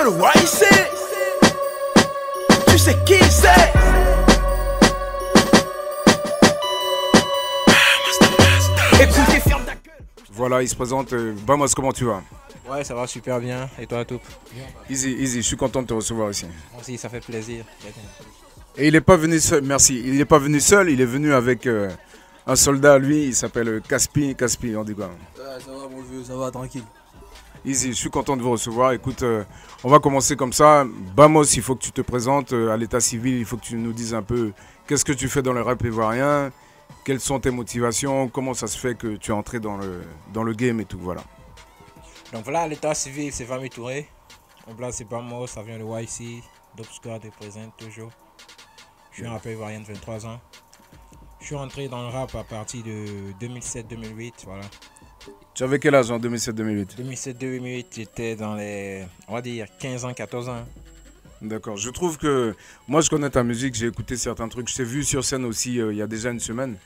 veux le YC. Tu sais qui c'est. Écoutez, ferme ta gueule. Voilà, il se présente. Bamos, comment tu vas? Ouais, ça va super bien. Et toi, Toup? Easy, je suis content de te recevoir ici. Moi aussi, ça fait plaisir. Et il n'est pas venu seul, merci. Il n'est pas venu seul, il est venu avec un soldat, lui, il s'appelle Caspi, on dit quoi? Ça va mon vieux, ça va, tranquille. Easy, je suis content de vous recevoir. Écoute, on va commencer comme ça. Bamos, il faut que tu te présentes à l'état civil, il faut que tu nous dises un peu qu'est-ce que tu fais dans le rap ivoirien, quelles sont tes motivations, comment ça se fait que tu es entré dans le game et tout, voilà. Donc voilà, l'état civil, c'est Vami Touré. En blanc, c'est Bamos, ça vient de YC. Dope Squad représente toujours. Je suis un rappeur ivoirien de 23 ans. Je suis entré dans le rap à partir de 2007-2008, voilà. Tu avais quel âge en 2007-2008? 2007-2008, j'étais dans les, on va dire, 15 ans, 14 ans. D'accord, je trouve que, moi je connais ta musique, j'ai écouté certains trucs, je t'ai vu sur scène aussi il y a déjà une semaine.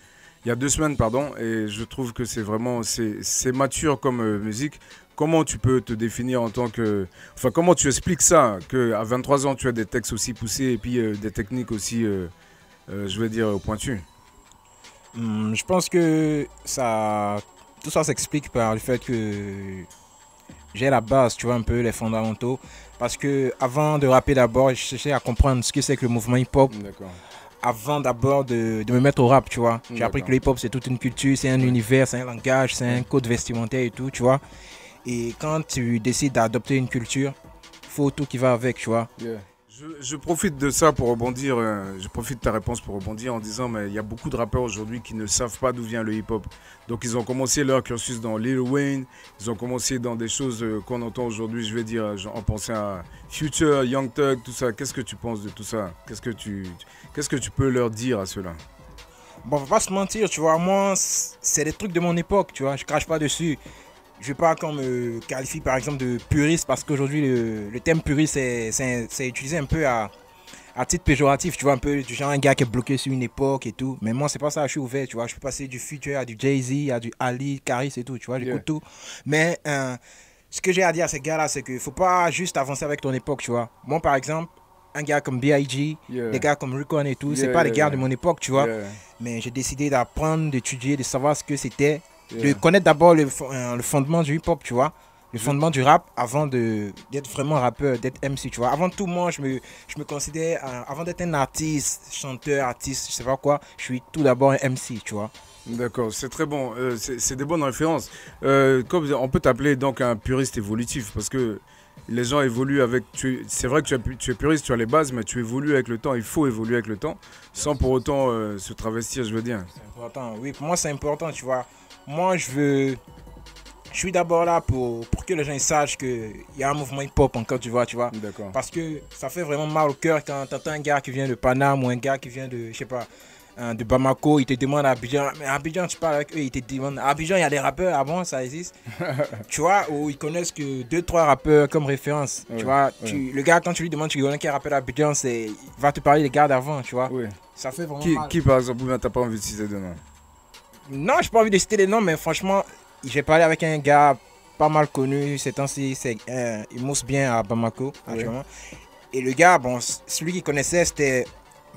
Il y a 2 semaines, pardon, et je trouve que c'est vraiment, c'est mature comme musique. Comment tu peux te définir en tant que... Enfin, comment tu expliques ça, qu'à 23 ans, tu as des textes aussi poussés et puis des techniques aussi, je vais dire, pointues? Je pense que tout ça s'explique par le fait que j'ai la base, tu vois, un peu les fondamentaux. Parce que avant de rapper d'abord, je cherchais à comprendre ce que c'est que le mouvement hip-hop. D'accord. Avant d'abord de me mettre au rap, tu vois. J'ai appris que le hip-hop, c'est toute une culture, c'est un univers, c'est un langage, c'est un code vestimentaire et tout, tu vois. Et quand tu décides d'adopter une culture, il faut tout qui va avec, tu vois. Yeah. Je profite de ça pour rebondir, je profite de ta réponse pour rebondir en disant mais il y a beaucoup de rappeurs aujourd'hui qui ne savent pas d'où vient le hip-hop. Donc ils ont commencé leur cursus dans Lil Wayne, ils ont commencé dans des choses qu'on entend aujourd'hui, je vais dire, en pensant à Future, Young Thug, tout ça. Qu'est-ce que tu penses de tout ça? Qu'est-ce que tu peux leur dire à ceux-là? Bon, on va pas se mentir, tu vois, moi, c'est des trucs de mon époque, tu vois, je crache pas dessus. Je veux pas qu'on me qualifie par exemple de puriste parce qu'aujourd'hui le terme puriste c'est utilisé un peu à titre péjoratif, tu vois, un peu du genre un gars qui est bloqué sur une époque et tout. Mais moi c'est pas ça, je suis ouvert, tu vois, je peux passer du Future à du Jay-Z, à du Ali, Caris et tout, tu vois, j'écoute tout. Mais ce que j'ai à dire à ces gars-là, c'est qu'il faut pas juste avancer avec ton époque, tu vois. Moi par exemple, un gars comme B.I.G., des gars comme Ricon et tout, c'est pas des gars de mon époque, tu vois. Mais j'ai décidé d'apprendre, d'étudier, de savoir ce que c'était. De connaître d'abord le fondement du hip-hop, tu vois, le fondement du rap avant d'être vraiment rappeur, d'être MC, tu vois. Avant tout, moi, je me considère, avant d'être un artiste, chanteur, artiste, je sais pas quoi, je suis tout d'abord un MC, tu vois. D'accord, c'est très bon, c'est des bonnes références. Comme on peut t'appeler donc un puriste évolutif parce que les gens évoluent avec... C'est vrai que tu es puriste, tu as les bases, mais tu évolues avec le temps, il faut évoluer avec le temps, sans pour autant se travestir, je veux dire. C'est important, oui, pour moi c'est important, tu vois. Moi, je suis d'abord là pour que les gens sachent qu'il y a un mouvement hip-hop encore, tu vois. D'accord. Parce que ça fait vraiment mal au cœur quand tu entends un gars qui vient de Paname ou un gars qui vient de, je sais pas, de Bamako, il te demande à Abidjan, mais à Abidjan, tu parles avec eux, il te demande, à Abidjan, il y a des rappeurs, ah bon, ça existe? Tu vois, où ils connaissent que 2-3 rappeurs comme référence, tu vois. Le gars, quand tu lui demandes, tu connais quel rappeur d'Abidjan, il va te parler des gars d'avant, tu vois. Oui. Ça fait vraiment mal. Qui, par exemple, t'as pas envie de citer de nom? Non, j'ai pas envie de citer les noms, mais franchement, j'ai parlé avec un gars pas mal connu ces temps-ci. Il mousse bien à Bamako, actuellement. Et le gars, bon, celui qu'il connaissait, c'était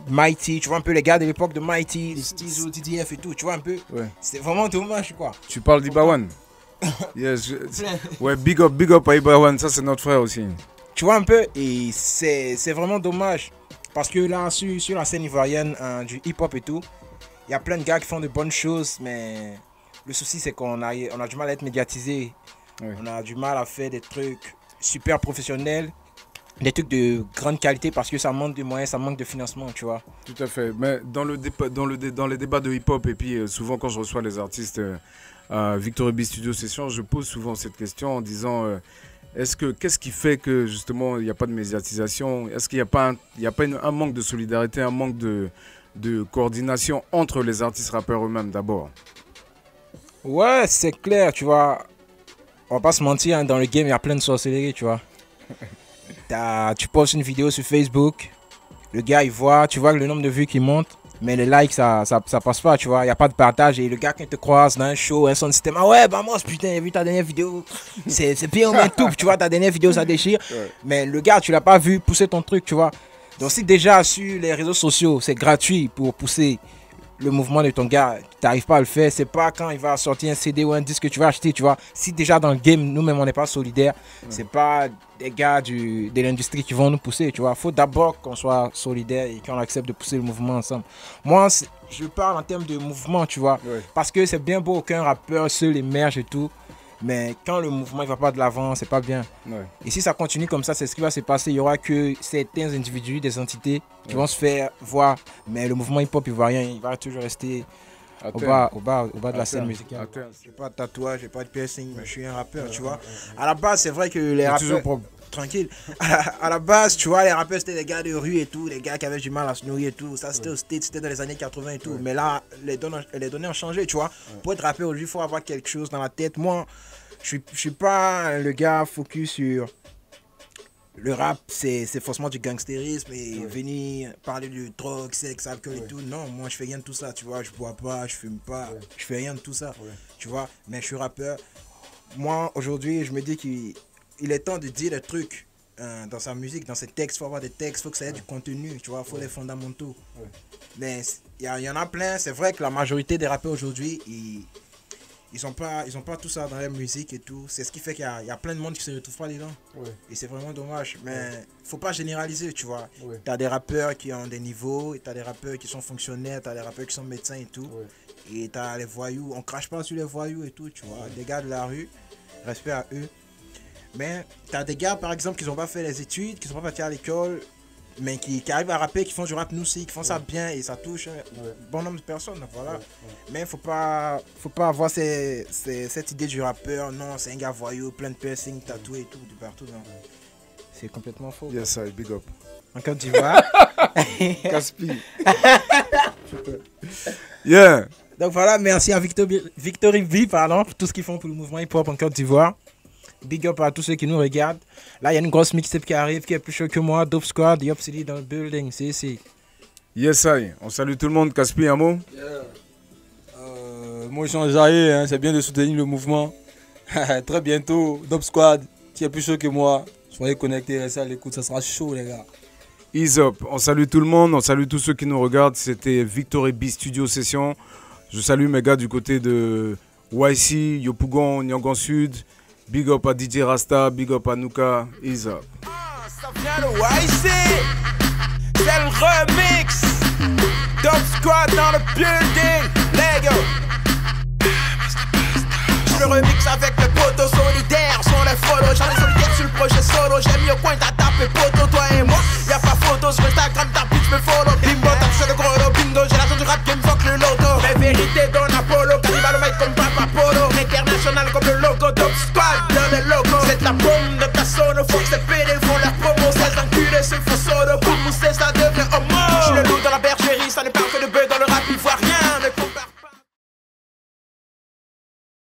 Mighty. Tu vois un peu les gars de l'époque de Mighty, Stizo, TDF et tout. Tu vois un peu. C'est vraiment dommage, quoi. Tu parles d'Ibawan? Yes, ouais, big up à Ibawan. Ça, c'est notre frère aussi. Tu vois un peu, et c'est vraiment dommage. Parce que là, sur la scène ivoirienne, du hip-hop et tout, il y a plein de gars qui font de bonnes choses, mais le souci c'est qu'on a du mal à être médiatisé. On a du mal à faire des trucs super professionnels, des trucs de grande qualité parce que ça manque de moyens, ça manque de financement, tu vois. Tout à fait. Mais dans les débats de hip-hop et puis souvent quand je reçois les artistes à Victory B Studio Session, je pose souvent cette question en disant qu'est-ce qui fait que justement il n'y a pas de médiatisation? Est-ce qu'il n'y a pas un manque de solidarité, un manque de coordination entre les artistes rappeurs eux-mêmes d'abord? Ouais, c'est clair, tu vois. On va pas se mentir, hein, dans le game, il y a plein de sorcellerie, tu vois. Tu postes une vidéo sur Facebook, le gars, il voit, tu vois le nombre de vues qui monte. Mais les likes, ça passe pas, tu vois. Il n'y a pas de partage. Et le gars, quand il te croise dans un show, un son système, ah ouais, bah moi, putain, j'ai vu ta dernière vidéo. C'est pire, mais tout. Tu vois, ta dernière vidéo, ça déchire. Ouais. Mais le gars, tu l'as pas vu pousser ton truc, tu vois. Donc, si déjà sur les réseaux sociaux, c'est gratuit pour pousser le mouvement de ton gars, tu n'arrives pas à le faire, c'est pas quand il va sortir un CD ou un disque que tu vas acheter, tu vois. Si déjà dans le game, nous-mêmes, on n'est pas solidaires, c'est pas des gars de l'industrie qui vont nous pousser, tu vois. Il faut d'abord qu'on soit solidaires et qu'on accepte de pousser le mouvement ensemble. Moi, je parle en termes de mouvement, tu vois. Ouais. Parce que c'est bien beau qu'un rappeur seul émerge et tout, mais quand le mouvement il va pas de l'avant, c'est pas bien. Ouais. Et si ça continue comme ça, c'est ce qui va se passer. Il y aura que certains individus, des entités qui vont se faire voir, mais le mouvement hip-hop ivoirien, il va toujours rester À au terme. bas de la À scène terme. musicale. À terme. J'ai pas de tatouage, j'ai pas de piercing, mais je suis un rappeur, tu vois. À la base, c'est vrai que les C'est toujours rappeurs... propre. Tranquille. À la base, tu vois, les rappeurs, c'était des gars de rue et tout, les gars qui avaient du mal à se nourrir et tout. Ça, c'était au States, c'était dans les années 80 et tout. Mais là, les données ont changé, tu vois. Pour être rappeur aujourd'hui, il faut avoir quelque chose dans la tête. Moi, je suis pas le gars focus sur le rap, c'est forcément du gangstérisme et venir parler de drogue, sexe, alcool et tout. Non, moi je fais rien de tout ça, tu vois. Je bois pas, je fume pas, je fais rien de tout ça, tu vois. Mais je suis rappeur. Moi aujourd'hui, je me dis qu'il est temps de dire des trucs dans sa musique, dans ses textes. Il faut avoir des textes, il faut que ça ait du contenu, tu vois. Il faut les fondamentaux. Mais il y en a plein. C'est vrai que la majorité des rappeurs aujourd'hui, ils ont pas tout ça dans leur musique et tout. C'est ce qui fait qu'il y a plein de monde qui se retrouve pas dedans. Ouais. Et c'est vraiment dommage. Mais faut pas généraliser, tu vois. Ouais. T'as des rappeurs qui ont des niveaux, et t'as des rappeurs qui sont fonctionnaires, t'as des rappeurs qui sont médecins et tout. Ouais. Et t'as les voyous. On crache pas sur les voyous et tout, tu vois. Des gars de la rue, respect à eux. Mais t'as des gars, par exemple, qui n'ont pas fait les études, qui sont pas partis à l'école, mais qui arrivent à rapper, qui font du rap nous aussi, qui font ça bien et ça touche un bon nombre de personnes, voilà. Mais faut pas avoir cette idée du rappeur, non, c'est un gars voyou, plein de piercing, tatoué et tout, de partout, non. C'est complètement faux. Yes, I big up. En Côte d'Ivoire. Caspi. Yeah. Donc voilà, merci à Victory V, pardon, pour tout ce qu'ils font pour le mouvement hip-hop en Côte d'Ivoire. Big up à tous ceux qui nous regardent. Là, il y a une grosse mixtape qui arrive, qui est plus chaud que moi. Dope Squad, Yop City dans le building, c'est ici. Yes, I. On salue tout le monde. Caspi, un mot? Moi, je suis en Jaïe, hein, c'est bien de soutenir le mouvement. Très bientôt, Dope Squad, qui est plus chaud que moi. Soyez connectés, restez à l'écoute, ça sera chaud, les gars. Ease up. On salue tout le monde. On salue tous ceux qui nous regardent. C'était Victory B Studio Session. Je salue mes gars du côté de YC, Yopougon, Nyangan Sud. Big up à DJ Rasta, big up à Nuka, ease up. Ça vient de YC, c'est le remix. Dope Squad dans le building, Lego. Je le remix avec les potos solidaires. Sur les follow, j'en ai solidaire sur le projet solo. J'ai mis au coin, t'as tapé poto, toi et moi. Y'a pas photo sur Instagram, t'as bitch me follow. Bimbo, t'as touché le gros lot, bingo. J'ai l'argent du rap game, fuck le loto. Les vérités dans